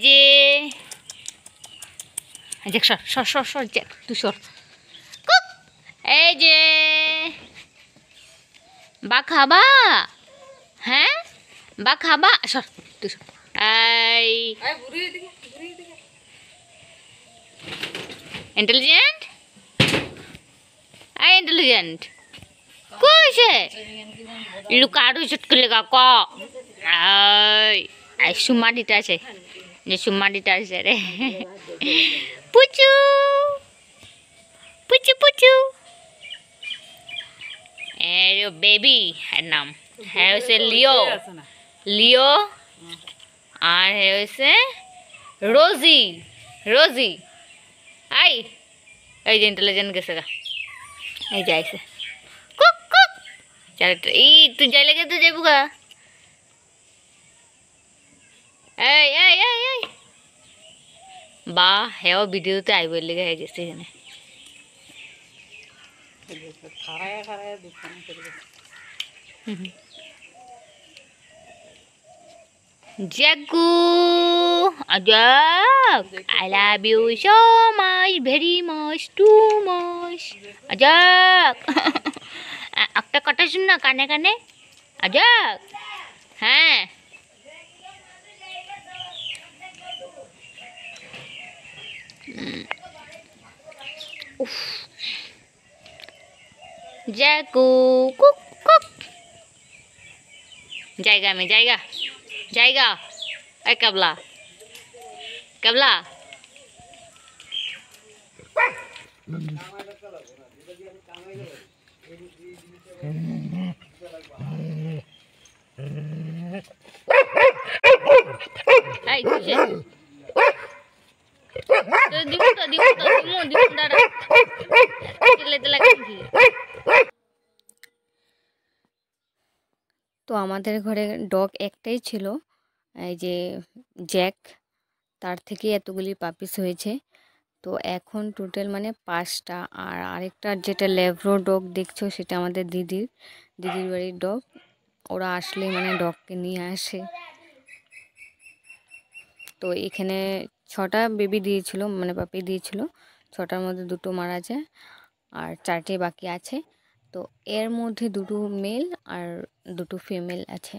যে দেখ, সর সর সর সর, তুই সর। এই যে বা খাবা, হ্যাঁ বা খাবা, সর তুই সর। এই ইন্টেলিজেন্ট, এই ইন্টেলিজেন্ট কইছে লুকাড়ু চটকলে কা ক এই সুমা দিতে আছে, যে সুমা দিতে আছে রে। পুচু পুচু পুচু, এর বেবি এর নাম হ্যাঁ হচ্ছে লিও, লিও। আর হ্যাঁ হচ্ছে রোজি, রোজি। আই এই যে ইন্টেলিজেন্ট গেছে গা, এই যে আইছে কুক কুক। এই তুই যাই লাগে তো যাইবো গা। এই এই এই এই বা হেও ভিডিওতে আইবর লেগে হয়ে গেছে এখানে। Jagu, Ajak, I love you so much, very much, too much. Ajak, একটা কথা শুন না কানে কানে। Ajak, হ্যাঁ Jagu, কুক কুক। জায়গা में জায়গা, জায়গা। এই কাবলা, কাবলা। এই কিসে তো দিমু তো দিমু তো দিমু দিমু দাঁড়া চিল্লাইতে লাগে কি। তো আমাদের ঘরে ডগ একটাই ছিল, এই যে জ্যাক, তার থেকে এতগুলি পাপিস হয়েছে। তো এখন টোটাল মানে 5টা। আর আরেকটা যেটা ল্যাব্রো ডগ দেখছো সেটা আমাদের দিদির বাড়ির ডগ। ওরা আসলে মানে ডগকে নিয়ে আসে। তো এখানে 6টা বেবি দিয়েছিল, মানে পাপি দিয়েছিল। 6টার মধ্যে 2টো মারা যায় আর 4টে বাকি আছে। তো এর মধ্যে 2টো মেল আর 2টো ফিমেল আছে।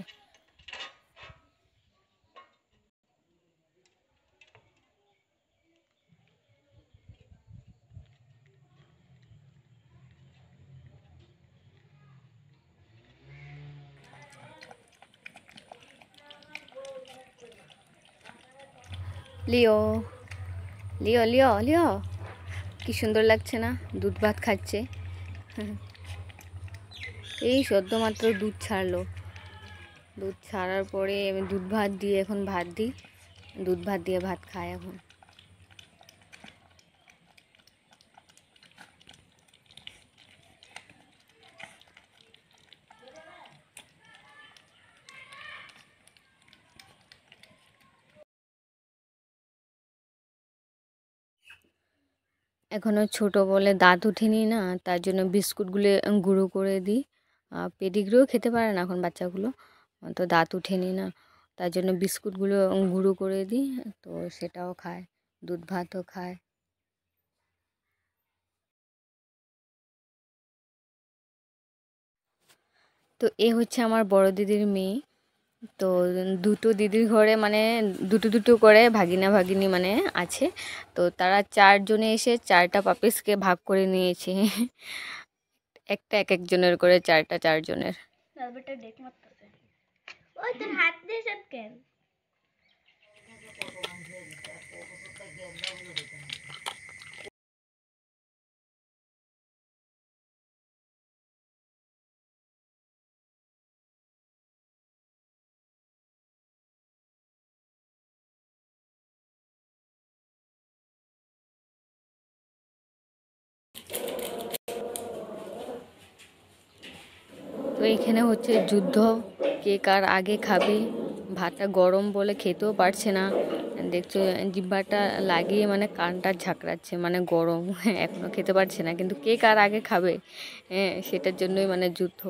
লিও, লিও লিও লিও, কি সুন্দর লাগছে না, দুধ ভাত খাচ্ছে। এই সদ্য মাত্র দুধ ছাড়লো, দুধ ছাড়ার পরে আমি দুধ ভাত দিয়ে এখন ভাত দিই, দুধ ভাত দিয়ে ভাত খায় এখন। এখনও ছোট বলে দাঁত উঠেনি না, তার জন্য বিস্কুটগুলো গুঁড়ো করে দিই। পেডিগ্রিও খেতে পারে না এখন বাচ্চাগুলো, তো দাঁত উঠেনি না, তার জন্য বিস্কুটগুলো গুঁড়ো করে দিই, তো সেটাও খায়, দুধ ভাতও খায়। তো এ হচ্ছে আমার বড় দিদির মেয়ে। তো দুটো দিদির ঘরে মানে দুটো দুটো করে ভাগিনা ভাগিনী মানে আছে। তো তারা 4জনে এসে 4টা পাপিসকে ভাগ করে নিয়েছে। একটা এক একজনের করে 4টা 4জনের। তো এখানে হচ্ছে যুদ্ধ, কে কার আগে খাবে। ভাতটা গরম বলে খেতেও পারছে না, দেখছো জিহ্বাটা লাগিয়ে মানে কানটা ঝাঁকড়াচ্ছে, মানে গরম। এখনও খেতে পারছে না, কিন্তু কে কার আগে খাবে, হ্যাঁ সেটার জন্যই মানে যুদ্ধ।